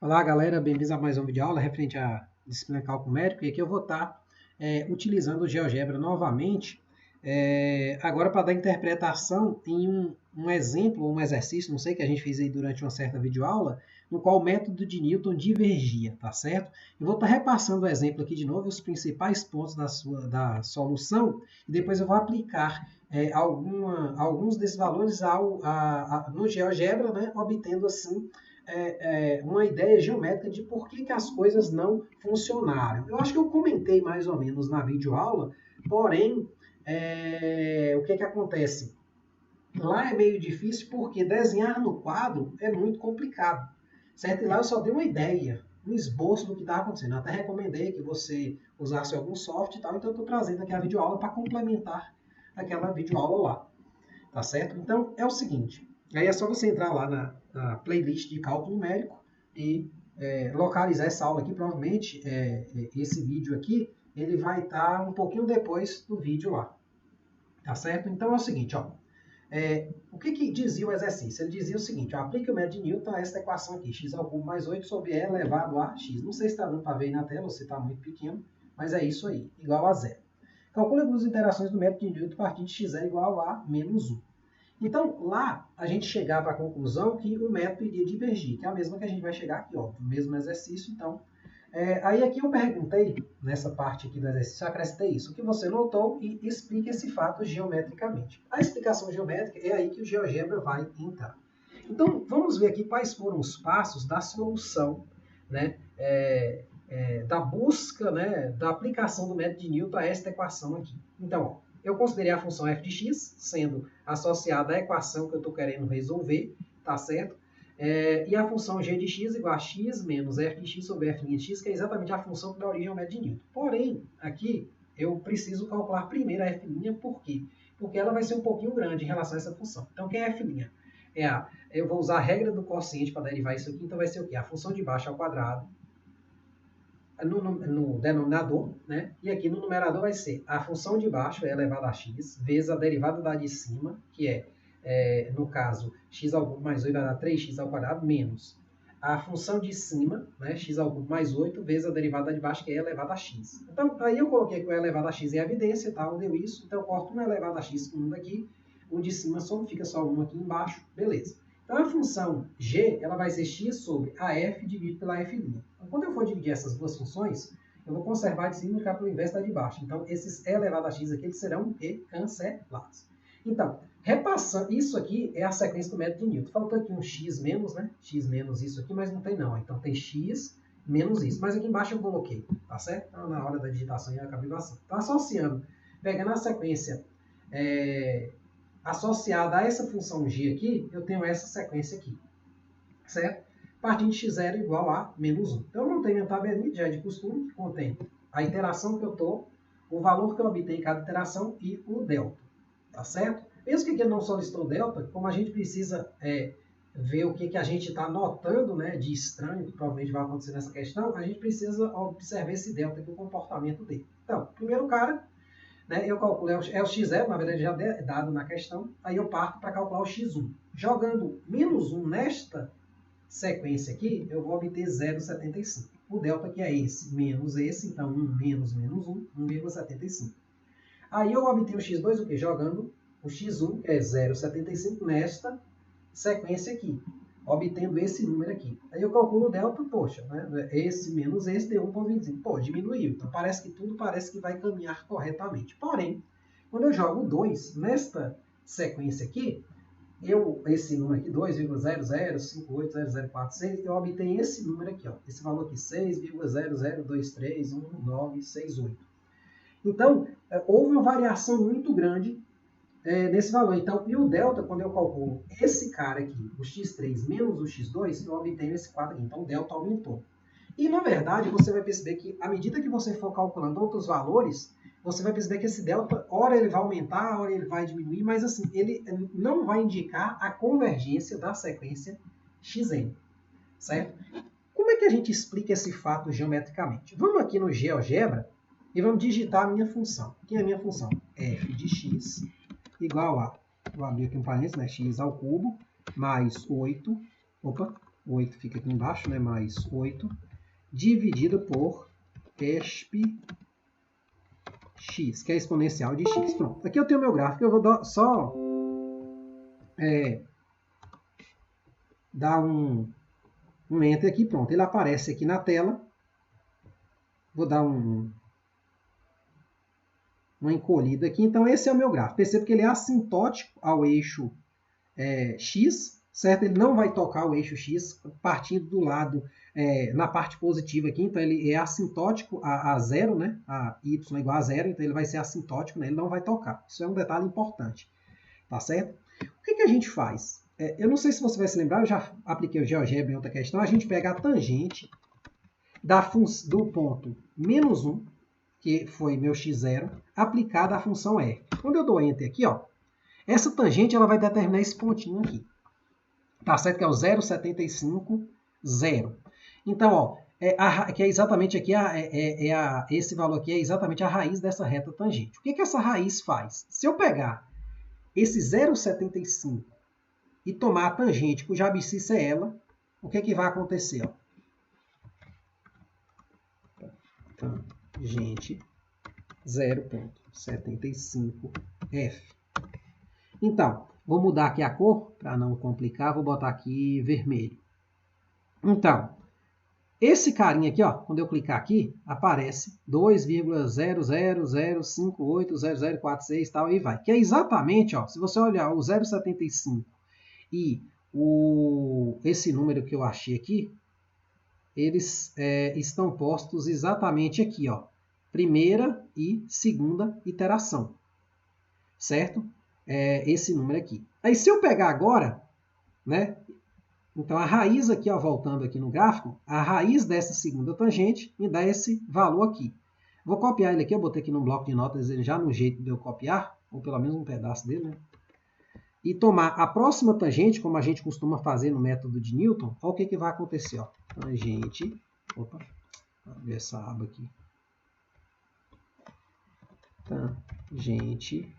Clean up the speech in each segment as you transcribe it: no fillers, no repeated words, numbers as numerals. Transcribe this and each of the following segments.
Olá, galera, bem-vindos a mais um vídeo aula referente à disciplina Cálculo Numérico. E aqui eu vou estar utilizando o GeoGebra novamente, agora para dar interpretação em um exemplo, um exercício, não sei, que a gente fez aí durante uma certa videoaula, no qual o método de Newton divergia, tá certo? Eu vou estar repassando o exemplo aqui de novo, os principais pontos da solução, e depois eu vou aplicar alguns desses valores no GeoGebra, né, obtendo assim uma ideia geométrica de por que as coisas não funcionaram. Eu acho que eu comentei mais ou menos na videoaula, porém, o que acontece? Lá é meio difícil porque desenhar no quadro é muito complicado, certo? E lá eu só dei uma ideia, um esboço do que está acontecendo. Eu até recomendei que você usasse algum software e tal, então eu estou trazendo aqui a videoaula para complementar aquela videoaula lá, tá certo? Então é o seguinte, aí é só você entrar lá na playlist de cálculo numérico e localizar essa aula aqui. Provavelmente esse vídeo aqui ele vai estar um pouquinho depois do vídeo lá, tá certo? Então é o seguinte, ó, o que dizia o exercício? Ele dizia o seguinte: ó, aplique o método de Newton a esta equação aqui, x ao cubo mais 8 sobre e elevado a x. Não sei se está dando para ver aí na tela ou se está muito pequeno, mas é isso aí, igual a zero. Calcule as interações do método de Newton a partir de x0 igual a menos 1. Então, lá a gente chegava à conclusão que o método iria divergir, que é a mesma que a gente vai chegar aqui, ó, no mesmo exercício. Então, aí aqui eu perguntei, nessa parte aqui do exercício, eu acrescentei isso, o que você notou, e explique esse fato geometricamente. A explicação geométrica é aí que o GeoGebra vai entrar. Então, vamos ver aqui quais foram os passos da solução, né, da busca, né, da aplicação do método de Newton a esta equação aqui. Então, ó, eu considerei a função f de x sendo associada à equação que eu estou querendo resolver, tá certo? E a função g de x igual a x menos f de x sobre f' de x, que é exatamente a função que dá origem ao método de Newton. Porém, aqui eu preciso calcular primeiro a f', por quê? Porque ela vai ser um pouquinho grande em relação a essa função. Então, quem é f'? Eu vou usar a regra do quociente para derivar isso aqui, então vai ser o quê? A função de baixo ao quadrado, no denominador, né? E aqui no numerador vai ser a função de baixo é elevada a x, vezes a derivada da de cima, que no caso, x ao cubo mais 8 vai dar 3x ao quadrado, menos a função de cima, né? X ao cubo mais 8, vezes a derivada de baixo, que é elevada a x. Então, aí eu coloquei que o elevado a x em evidência, tá? Deu isso, então eu corto 1 elevado a x com 1 daqui, o de cima só fica só 1 aqui embaixo, beleza. Então, a função g ela vai ser x sobre a f dividido pela f'. Então, quando eu for dividir essas duas funções, eu vou conservar de cima e ficar pelo inverso da de baixo. Então, esses elevado a x aqui eles serão cancelados. Então, repassando, isso aqui é a sequência do método de Newton. Faltou aqui um x menos, né? X menos isso aqui, mas não tem não. Então, tem x menos isso. Mas aqui embaixo eu coloquei, tá certo? Então, na hora da digitação eu acabei passando. Então, associando, pegando a sequência associada a essa função g aqui, eu tenho essa sequência aqui, certo? Partindo de x0 igual a menos 1. Então, eu montei minha tabelinha, já é de costume, que contém a iteração que eu estou, o valor que eu obtenho em cada iteração e o delta, tá certo? Mesmo que aqui ele não solicitou delta, como a gente precisa ver o que a gente está notando, né, de estranho, que provavelmente vai acontecer nessa questão, a gente precisa observar esse delta aqui, o comportamento dele. Então, primeiro cara, né, eu calculo, o x0, na verdade já é dado na questão, aí eu parto para calcular o x1. Jogando menos 1 nesta sequência aqui, eu vou obter 0,75. O delta que é esse, menos esse, então 1 menos menos 1, 1,75. Aí eu obtenho o x2 o quê? Jogando o x1, que é 0,75, nesta sequência aqui, obtendo esse número aqui. Aí eu calculo o delta, poxa, né? Esse menos esse deu 1,25. Pô, diminuiu. Então parece que tudo parece que vai caminhar corretamente. Porém, quando eu jogo 2 nesta sequência aqui, esse número aqui, 2,0058004,6, eu obtenho esse número aqui, ó, esse valor aqui, 6,00231968. Então, houve uma variação muito grande nesse valor. Então, e o delta, quando eu calculo esse cara aqui, o x3 menos o x2, eu obtenho esse quadro aqui. Então, o delta aumentou. E, na verdade, você vai perceber que, à medida que você for calculando outros valores, você vai perceber que esse delta, ora ele vai aumentar, ora ele vai diminuir, mas assim, ele não vai indicar a convergência da sequência xn, certo? Como é que a gente explica esse fato geometricamente? Vamos aqui no GeoGebra e vamos digitar a minha função. Quem é a minha função? f de x igual a, vou abrir aqui um parênteses, né, x ao cubo, mais 8, 8 fica aqui embaixo, né? Mais 8, dividido por exp x, que é a exponencial de x. Pronto, aqui eu tenho meu gráfico, eu vou só dar um enter aqui, pronto. Ele aparece aqui na tela. Vou dar uma encolhida aqui. Então, esse é o meu gráfico. Perceba que ele é assintótico ao eixo x, certo? Ele não vai tocar o eixo x partindo do lado, na parte positiva aqui. Então, ele é assintótico a zero, né? A y igual a zero. Então, ele vai ser assintótico, né? Ele não vai tocar. Isso é um detalhe importante. Tá certo? O que a gente faz? Eu não sei se você vai se lembrar, eu já apliquei o GeoGebra em outra questão. A gente pega a tangente do ponto menos 1, que foi meu x0, aplicada à função f. Quando eu dou enter aqui, ó, essa tangente ela vai determinar esse pontinho aqui. Tá certo? Que é o 0,75, 0. Então, ó, que é exatamente aqui, esse valor aqui é exatamente a raiz dessa reta tangente. O que essa raiz faz? Se eu pegar esse 0,75 e tomar a tangente, cuja abscissa é ela, o que vai acontecer? Ó? Tangente 0,75f. Então, vou mudar aqui a cor, para não complicar, vou botar aqui vermelho. Então, esse carinha aqui, ó, quando eu clicar aqui, aparece 2,000580046 e tal, e vai. Que é exatamente, ó, se você olhar o 0,75 e esse número que eu achei aqui, eles estão postos exatamente aqui, ó, primeira e segunda iteração, certo? Esse número aqui. Aí se eu pegar agora, né? Então a raiz aqui, ó, voltando aqui no gráfico, a raiz dessa segunda tangente me dá esse valor aqui. Vou copiar ele aqui, eu botei aqui no bloco de notas ele já no jeito de eu copiar, ou pelo menos um pedaço dele, né? E tomar a próxima tangente, como a gente costuma fazer no método de Newton, olha o que vai acontecer, ó. Tangente, opa, vou ver essa aba aqui. Tangente,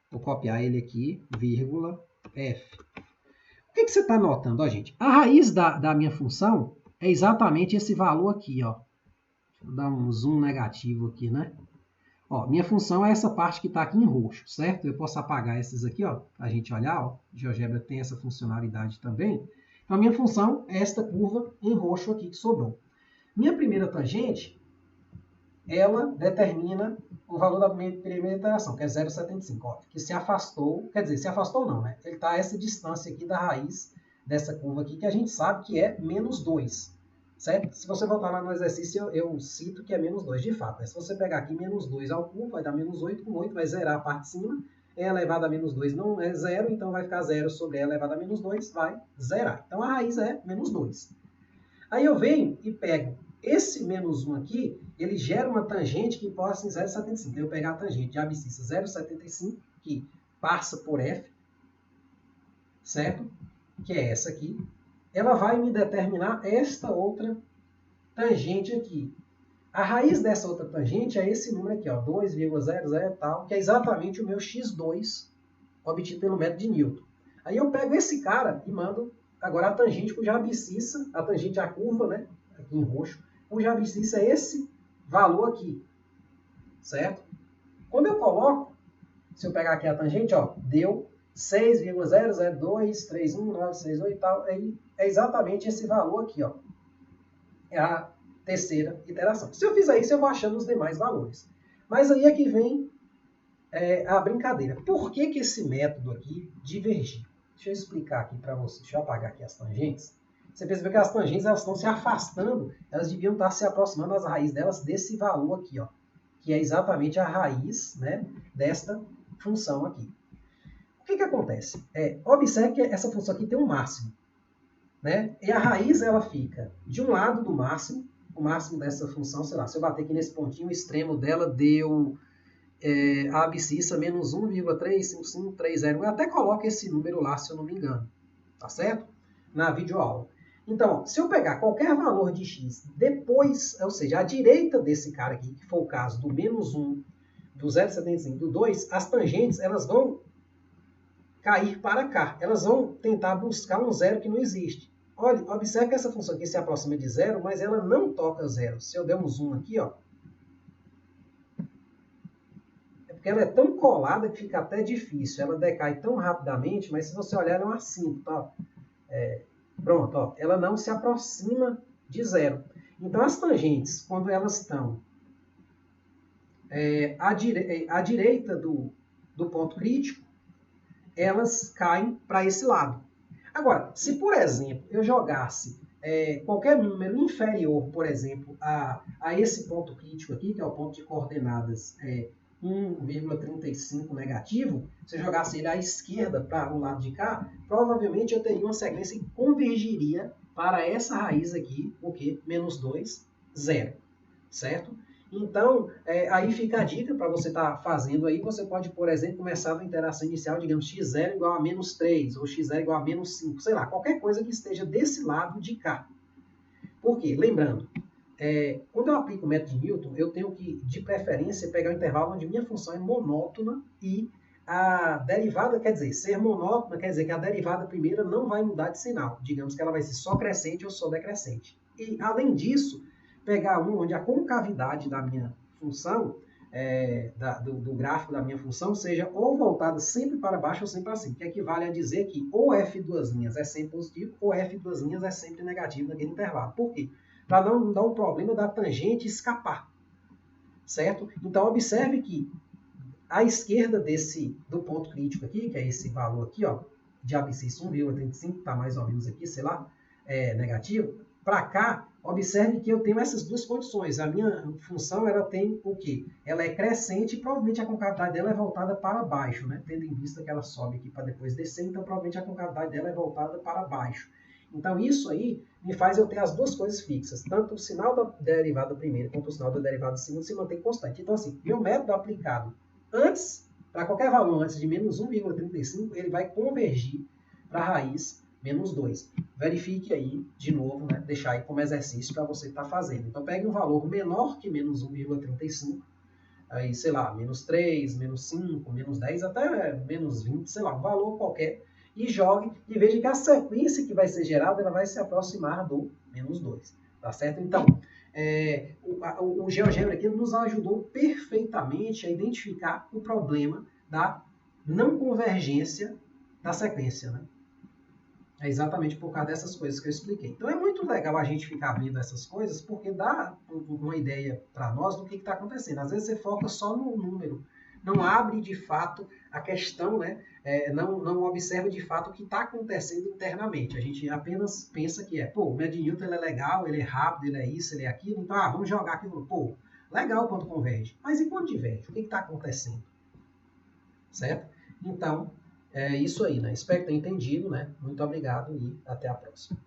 vou copiar ele aqui, vírgula, f. O que você está notando, ó, gente? A raiz da minha função é exatamente esse valor aqui, ó. Deixa eu dar um zoom negativo aqui, né? Ó, minha função é essa parte que está aqui em roxo, certo? Eu posso apagar essas aqui, ó, para a gente olhar, ó. O GeoGebra tem essa funcionalidade também. Então, a minha função é esta curva em roxo aqui que sobrou. Minha primeira tangente, ela determina o valor da primeira iteração, que é 0,75, ó, que se afastou, quer dizer, se afastou não, né? Ele está a essa distância aqui da raiz dessa curva aqui, que a gente sabe que é menos 2. Certo? Se você voltar lá no exercício, eu cito que é menos 2, de fato. Né? Se você pegar aqui menos 2 ao cubo, vai dar menos 8, com 8 vai zerar a parte de cima, e elevado a menos 2 não é zero, então vai ficar 0 sobre e elevado a menos 2, vai zerar. Então a raiz é menos 2. Aí eu venho e pego esse menos 1 aqui, ele gera uma tangente que possa em 0,75. Eu vou pegar a tangente de abscissa 0,75, que passa por f, certo? Que é essa aqui. Ela vai me determinar esta outra tangente aqui. A raiz dessa outra tangente é esse número aqui, ó, 2,00 tal, que é exatamente o meu x2 obtido pelo método de Newton. Aí eu pego esse cara e mando agora a tangente cuja abscissa, a tangente à curva, né, aqui em roxo, cuja abscissa é esse valor aqui, certo? Quando eu coloco, se eu pegar aqui a tangente, ó, deu 6,00231968 e tal, aí é exatamente esse valor aqui, ó. É a terceira iteração. Se eu fizer isso, eu vou achando os demais valores. Mas aí é que vem a brincadeira. Por que esse método aqui divergiu? Deixa eu explicar aqui para vocês. Deixa eu apagar aqui as tangentes. Você percebeu que as tangentes elas estão se afastando, elas deviam estar se aproximando das raízes delas desse valor aqui, ó, que é exatamente a raiz, né, desta função aqui. O que acontece? Observe que essa função aqui tem um máximo, né? E a raiz ela fica de um lado do máximo, o máximo dessa função, sei lá, se eu bater aqui nesse pontinho, o extremo dela deu a abscissa menos 1,35530. Eu até coloco esse número lá, se eu não me engano, tá certo? Na videoaula. Então, se eu pegar qualquer valor de x depois, ou seja, à direita desse cara aqui, que for o caso do menos 1, do 0,75, do 2, as tangentes elas vão cair para cá. Elas vão tentar buscar um zero que não existe. Olha, observe que essa função aqui se aproxima de zero, mas ela não toca zero. Se eu der um zoom aqui, ó, é porque ela é tão colada que fica até difícil. Ela decai tão rapidamente, mas se você olhar, ela é um assíntota. Ó. Pronto, ó, ela não se aproxima de zero. Então, as tangentes, quando elas estão à direita do ponto crítico, elas caem para esse lado. Agora, se, por exemplo, eu jogasse qualquer número inferior, por exemplo, a esse ponto crítico aqui, que é o ponto de coordenadas 1,35 negativo, se eu jogasse ele à esquerda para o lado de cá, provavelmente eu teria uma sequência que convergiria para essa raiz aqui, o que? Menos 2, 0, certo? Então, aí fica a dica para você estar fazendo aí. Você pode, por exemplo, começar a interação inicial, digamos, x0 igual a menos 3, ou x0 igual a menos 5, sei lá, qualquer coisa que esteja desse lado de cá. Por quê? Lembrando, quando eu aplico o método de Newton, eu tenho que, de preferência, pegar o intervalo onde minha função é monótona e a derivada, quer dizer, ser monótona quer dizer que a derivada primeira não vai mudar de sinal. Digamos que ela vai ser só crescente ou só decrescente. E, além disso, pegar um onde a concavidade da minha função, do gráfico da minha função, seja ou voltada sempre para baixo ou sempre para cima, que equivale a dizer que ou f duas linhas é sempre positivo ou f duas linhas é sempre negativo naquele intervalo. Por quê? Para não dar um problema da tangente escapar, certo? Então, observe que à esquerda do ponto crítico aqui, que é esse valor aqui, ó, de abscissa 1,35, está mais ou menos aqui, sei lá, negativo, para cá, observe que eu tenho essas duas condições. A minha função, ela tem o quê? Ela é crescente e provavelmente a concavidade dela é voltada para baixo, né? Tendo em vista que ela sobe aqui para depois descer, então provavelmente a concavidade dela é voltada para baixo. Então isso aí me faz eu ter as duas coisas fixas. Tanto o sinal da derivada primeira quanto o sinal da derivada segunda se mantém constante. Então assim, meu método aplicado antes, para qualquer valor antes de menos 1,35, ele vai convergir para a raiz menos 2. Verifique aí, de novo, né, deixar aí como exercício para você estar fazendo. Então, pegue um valor menor que menos 1,35, aí, sei lá, menos 3, menos 5, menos 10, até menos 20, sei lá, um valor qualquer, e jogue e veja que a sequência que vai ser gerada ela vai se aproximar do menos 2. Tá certo? Então, o GeoGebra aqui nos ajudou perfeitamente a identificar o problema da não convergência da sequência, né? É exatamente por causa dessas coisas que eu expliquei. Então é muito legal a gente ficar vendo essas coisas, porque dá uma ideia para nós do que está acontecendo. Às vezes você foca só no número, não abre de fato a questão, né? Não observa de fato o que está acontecendo internamente. A gente apenas pensa que o método de Newton ele é legal, ele é rápido, ele é isso, ele é aquilo, então vamos jogar aqui no. Legal quando converge. Mas e quando diverge? O que está acontecendo? Certo? Então, é isso aí, né? Espero que tenha entendido, né? Muito obrigado e até a próxima.